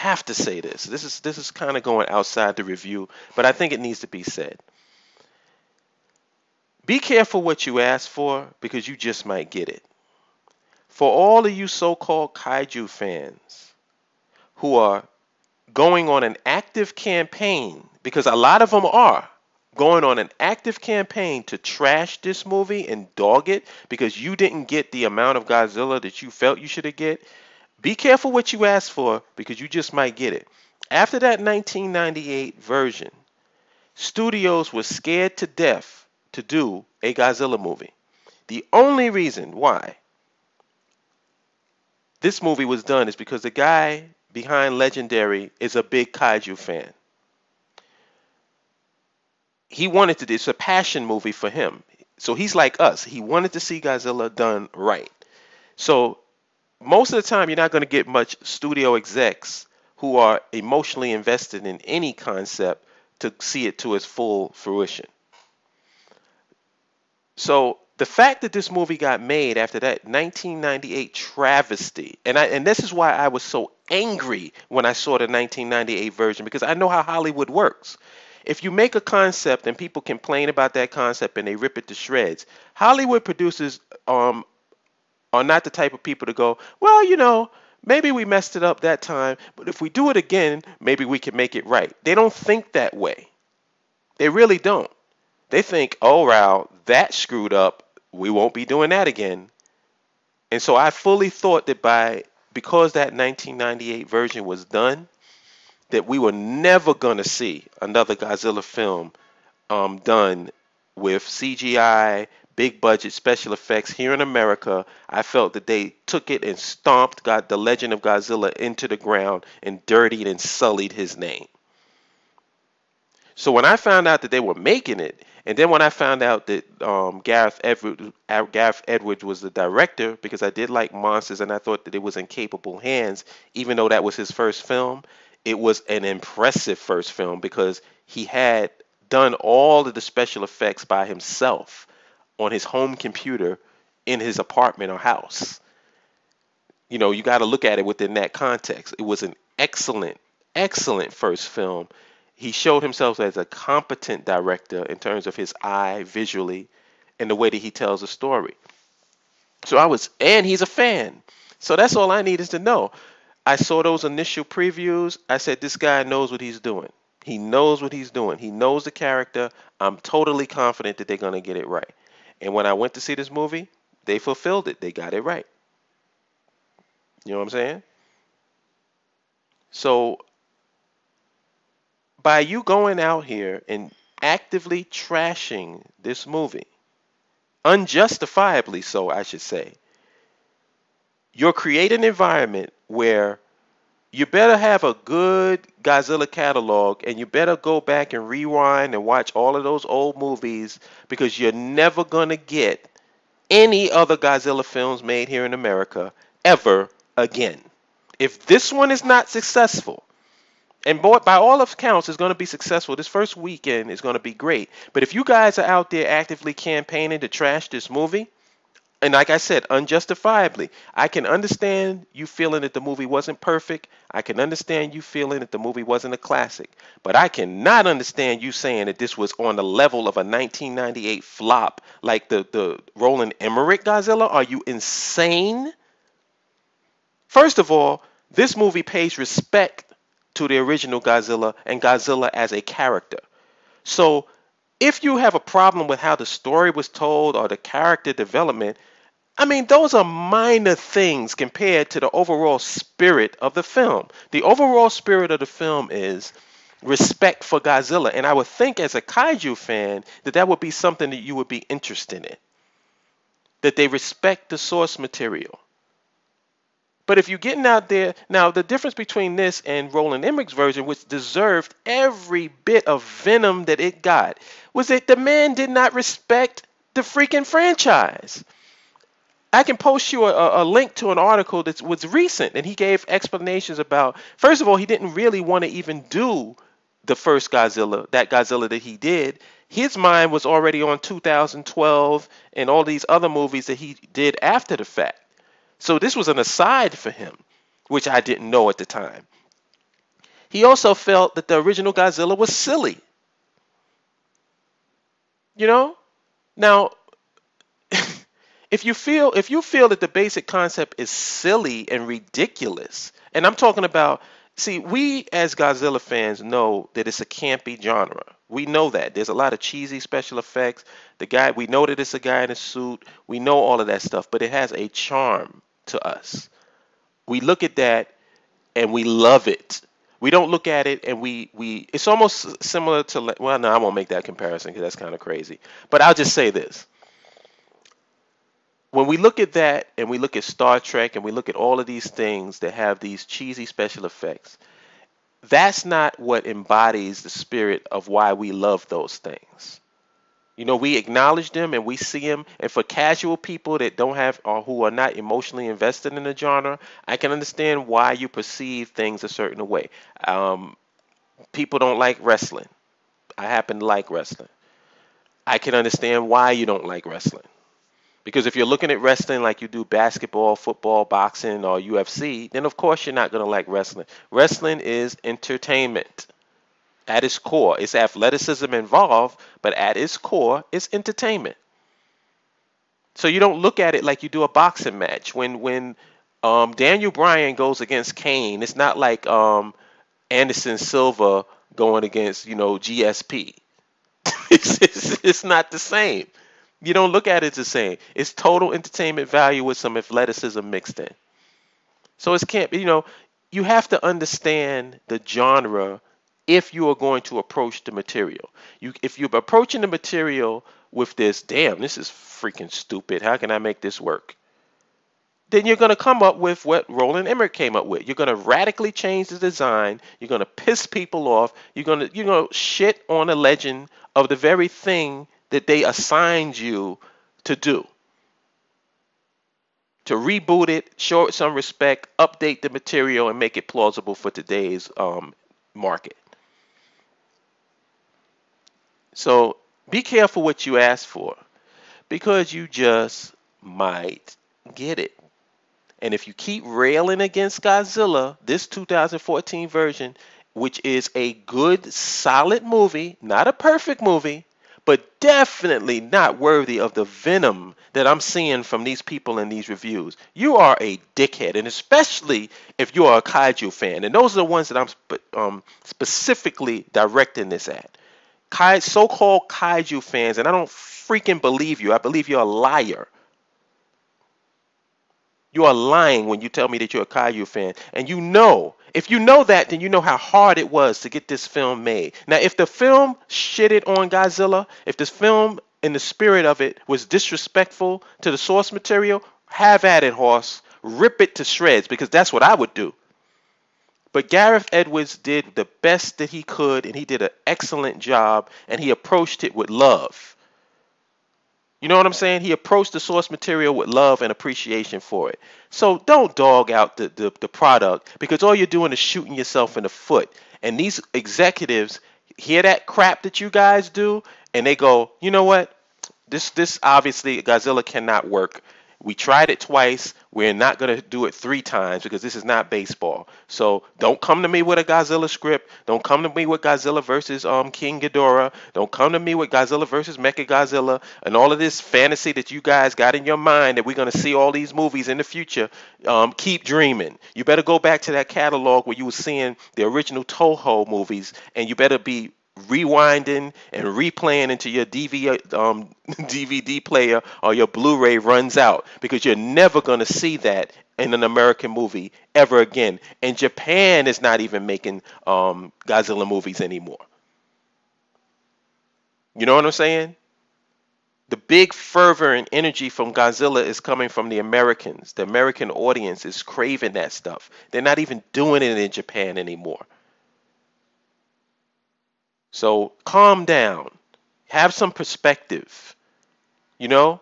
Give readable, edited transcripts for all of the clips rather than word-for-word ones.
have to say this. This is kind of going outside the review, but I think it needs to be said. Be careful what you ask for because you just might get it. For all of you so-called kaiju fans who are going on an active campaign, because a lot of them are going on an active campaign to trash this movie and dog it because you didn't get the amount of Godzilla that you felt you should have get, be careful what you ask for because you just might get it. After that 1998 version, studios were scared to death to do a Godzilla movie. The only reason why this movie was done is because the guy behind Legendary is a big kaiju fan. He wanted to, it's a passion movie for him. So he's like us. He wanted to see Godzilla done right. So most of the time, you're not going to get much studio execs who are emotionally invested in any concept to see it to its full fruition. So the fact that this movie got made after that 1998 travesty, and this is why I was so angry when I saw the 1998 version, because I know how Hollywood works. If you make a concept and people complain about that concept and they rip it to shreds, Hollywood producers are not the type of people to go, well, maybe we messed it up that time, but if we do it again, maybe we can make it right. They don't think that way. They really don't. They think, oh, wow, that screwed up. We won't be doing that again. And so I fully thought that because that 1998 version was done, that we were never going to see another Godzilla film done with CGI, big budget special effects here in America. I felt that they took it and stomped the legend of Godzilla into the ground and dirtied and sullied his name. So when I found out that they were making it, and then when I found out that Gareth Edwards was the director, because I did like Monsters and I thought that it was in capable hands, even though that was his first film, it was an impressive first film because he had done all of the special effects by himself on his home computer in his apartment or house. You got to look at it within that context. It was an excellent, excellent first film. He showed himself as a competent director in terms of his eye visually and the way that he tells a story. And he's a fan. So that's all I need is to know. I saw those initial previews. I said, this guy knows what he's doing. He knows what he's doing. He knows the character. I'm totally confident that they're going to get it right. And when I went to see this movie, they fulfilled it. They got it right. You know what I'm saying? So by you going out here and actively trashing this movie, unjustifiably so, I should say, you're creating an environment where you better have a good Godzilla catalog and you better go back and rewind and watch all of those old movies because you're never going to get any other Godzilla films made here in America ever again. If this one is not successful, and by all accounts, it's going to be successful. This first weekend is going to be great. But if you guys are out there actively campaigning to trash this movie, and like I said, unjustifiably, I can understand you feeling that the movie wasn't perfect. I can understand you feeling that the movie wasn't a classic. But I cannot understand you saying that this was on the level of a 1998 flop like the Roland Emmerich Godzilla. Are you insane? First of all, this movie pays respect to the original Godzilla and Godzilla as a character. So if you have a problem with how the story was told or the character development, I mean, those are minor things compared to the overall spirit of the film. The overall spirit of the film is respect for Godzilla. And I would think as a Kaiju fan that would be something that you would be interested in. That they respect the source material. But if you're getting out there, now the difference between this and Roland Emmerich's version, which deserved every bit of venom that it got, was that the man did not respect the freaking franchise. I can post you a link to an article that was recent, and he gave explanations about, first of all, he didn't really want to even do the first Godzilla, that Godzilla that he did. His mind was already on 2012 and all these other movies that he did after the fact. So this was an aside for him, which I didn't know at the time. He also felt that the original Godzilla was silly. You know? Now, if you feel that the basic concept is silly and ridiculous, and I'm talking about, see, we as Godzilla fans know that it's a campy genre. We know that there's a lot of cheesy special effects. The guy, we know that it's a guy in a suit. We know all of that stuff, but it has a charm to us. We look at that and we love it. We don't look at it and we it's almost similar to, well, no, I won't make that comparison because that's kind of crazy. But I'll just say this. When we look at that and we look at Star Trek and we look at all of these things that have these cheesy special effects, that's not what embodies the spirit of why we love those things. We acknowledge them and we see them. And for casual people that don't have or who are not emotionally invested in the genre, I can understand why you perceive things a certain way. Um, People don't like wrestling. I happen to like wrestling. I can understand why you don't like wrestling. Because if you're looking at wrestling like you do basketball, football, boxing, or UFC, then of course you're not going to like wrestling. Wrestling is entertainment at its core. It's athleticism involved, but at its core, it's entertainment. So you don't look at it like you do a boxing match. When Daniel Bryan goes against Kane, it's not like Anderson Silva going against GSP. It's not the same. You don't look at it the same. It's total entertainment value with some athleticism mixed in. So it can't be, you have to understand the genre if you are going to approach the material. If you're approaching the material with this, damn, this is freaking stupid. How can I make this work? Then you're going to come up with what Roland Emmerich came up with. You're going to radically change the design. You're going to piss people off. You're going to shit on a legend of the very thing that they assigned you to do. To reboot it, show it some respect, update the material, and make it plausible for today's market. So be careful what you ask for because you just might get it. And if you keep railing against Godzilla, this 2014 version, which is a good, solid movie, not a perfect movie, but definitely not worthy of the venom that I'm seeing from these people in these reviews, you are a dickhead. And especially if you are a Kaiju fan. And those are the ones that I'm specifically directing this at. So-called Kaiju fans, and I don't freaking believe you. I believe you're a liar. You are lying when you tell me that you're a Kaiju fan. And if you know that, then you know how hard it was to get this film made. Now, if the film shitted on Godzilla, if this film, in the spirit of it, was disrespectful to the source material, have at it, horse. Rip it to shreds, because that's what I would do. But Gareth Edwards did the best that he could, and he did an excellent job, and he approached it with love. You know what I'm saying? He approached the source material with love and appreciation for it. So don't dog out the product, because all you're doing is shooting yourself in the foot. And these executives hear that crap that you guys do, and they go, you know what? This obviously Godzilla cannot work. We tried it twice. We're not going to do it 3 times because this is not baseball. So don't come to me with a Godzilla script. Don't come to me with Godzilla versus King Ghidorah. Don't come to me with Godzilla versus Mechagodzilla and all of this fantasy that you guys got in your mind that we're going to see all these movies in the future. Keep dreaming. You better go back to that catalog where you were seeing the original Toho movies, and you better be rewinding and replaying until your DVD player or your Blu-ray runs out, because you're never going to see that in an American movie ever again. And Japan is not even making Godzilla movies anymore. You know what I'm saying? The big fervor and energy from Godzilla is coming from the Americans. The American audience is craving that stuff. They're not even doing it in Japan anymore. So calm down. Have some perspective. You know,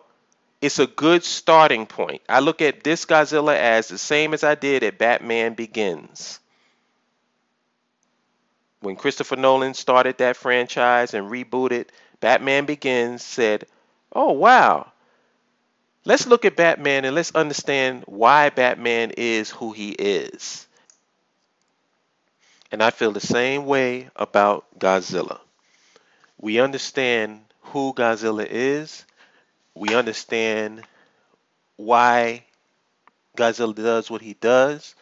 it's a good starting point. I look at this Godzilla as the same as I did at Batman Begins. When Christopher Nolan started that franchise and rebooted, Batman Begins said, oh, wow. Let's look at Batman and let's understand why Batman is who he is. And I feel the same way about Godzilla. We understand who Godzilla is. We understand why Godzilla does what he does.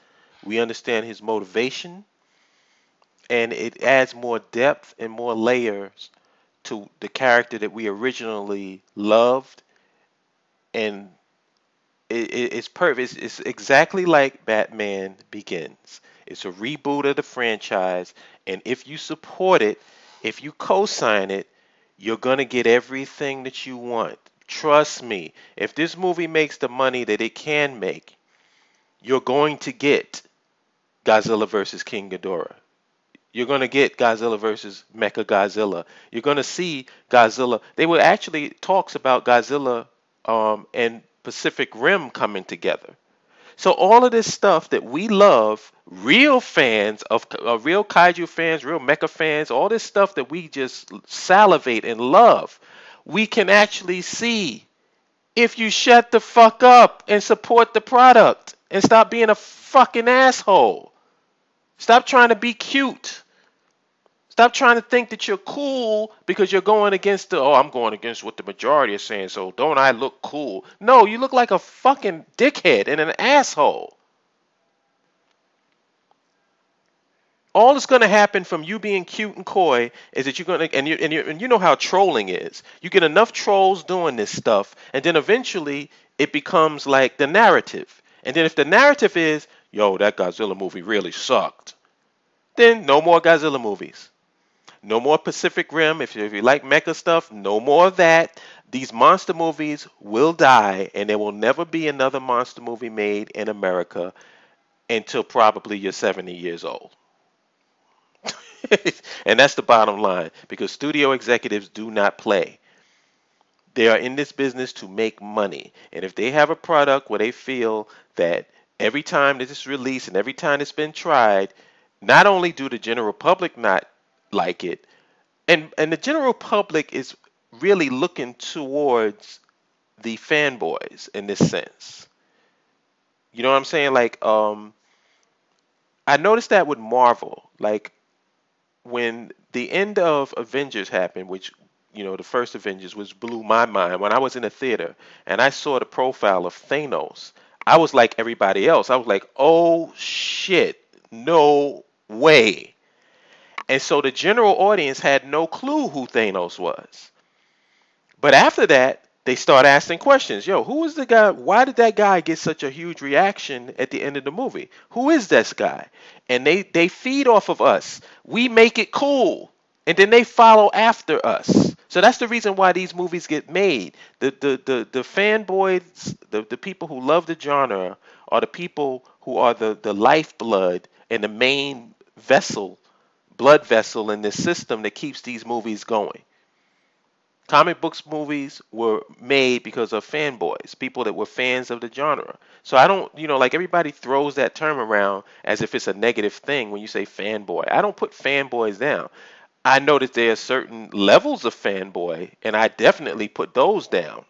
We understand his motivation, and it adds more depth and more layers to the character that we originally loved. And it's perfect. It's exactly like Batman Begins. It's a reboot of the franchise, and if you support it, if you co-sign it, you're gonna get everything that you want. Trust me. If this movie makes the money that it can make, you're going to get Godzilla versus King Ghidorah. You're going to get Godzilla versus Mecha Godzilla. You're going to see Godzilla. They were actually talks about Godzilla and Pacific Rim coming together. So all of this stuff that we love, real fans of real kaiju fans, real mecha fans, all this stuff that we just salivate and love, we can actually see if you shut the fuck up and support the product and stop being a fucking asshole. Stop trying to be cute. Stop trying to think that you're cool because you're going against I'm going against what the majority is saying, so don't I look cool? No, you look like a fucking dickhead and an asshole. All that's going to happen from you being cute and coy is that you're going to, and you know how trolling is. You get enough trolls doing this stuff, and then eventually it becomes like the narrative. And then if the narrative is, yo, that Godzilla movie really sucked, then no more Godzilla movies. No more Pacific Rim. If you like mecha stuff, no more of that. These monster movies will die, and there will never be another monster movie made in America until probably you're 70 years old. And that's the bottom line because studio executives do not play. They are in this business to make money. And if they have a product where they feel that every time that it's released and every time it's been tried, not only do the general public not like it, and the general public is really looking towards the fanboys in this sense. You know what I'm saying? Like, I noticed that with Marvel. Like, when the end of Avengers happened, which the first Avengers, which blew my mind. When I was in the theater and I saw the profile of Thanos, I was like everybody else. I was like, "Oh shit, no way!" And so the general audience had no clue who Thanos was. But after that, they start asking questions. Yo, who is the guy? Why did that guy get such a huge reaction at the end of the movie? Who is this guy? And they feed off of us. We make it cool. And then they follow after us. So that's the reason why these movies get made. The fanboys, the people who love the genre are the people who are the lifeblood and the main vessel, blood vessel in this system that keeps these movies going. Comic books movies were made because of fanboys, people that were fans of the genre. So I don't, like everybody throws that term around as if it's a negative thing when you say fanboy. I don't put fanboys down. I know that there are certain levels of fanboy, and I definitely put those down.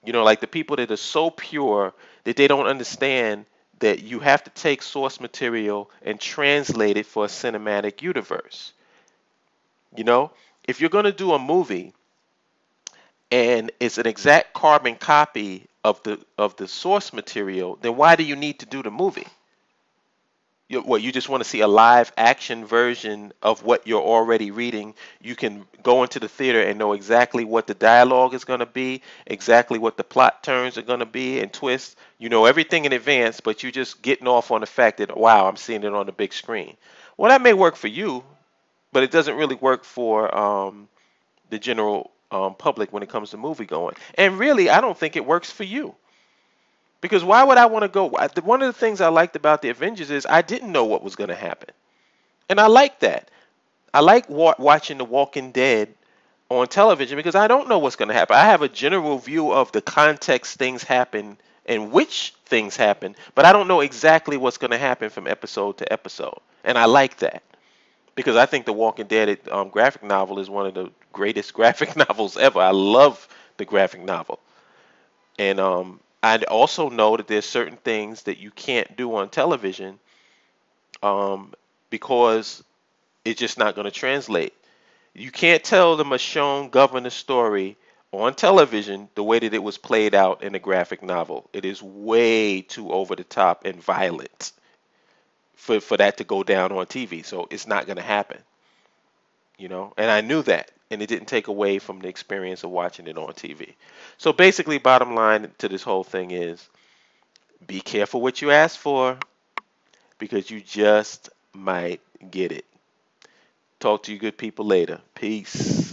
Like the people that are so pure that they don't understand that you have to take source material and translate it for a cinematic universe. You know, if you're going to do a movie and it's an exact carbon copy of the source material, then why do you need to do the movie? You just want to see a live action version of what you're already reading. You can go into the theater and know exactly what the dialogue is going to be, exactly what the plot turns are going to be and twists. You know everything in advance, but you're just getting off on the fact that, wow, I'm seeing it on the big screen. Well, that may work for you, but it doesn't really work for the general public when it comes to movie going. And really, I don't think it works for you. Because why would I want to go? One of the things I liked about the Avengers is I didn't know what was going to happen. And I like that. I like watching The Walking Dead on television because I don't know what's going to happen. I have a general view of the context things happen and which things happen, but I don't know exactly what's going to happen from episode to episode. And I like that because I think The Walking Dead graphic novel is one of the greatest graphic novels ever. I love the graphic novel. And I also know that there's certain things that you can't do on television because it's just not going to translate. You can't tell the Michonne governor story on television the way that it was played out in the graphic novel. It is way too over the top and violent for that to go down on TV. So it's not going to happen, you know. And I knew that, and it didn't take away from the experience of watching it on TV. So basically, bottom line to this whole thing is be careful what you ask for because you just might get it. Talk to you good people later. Peace.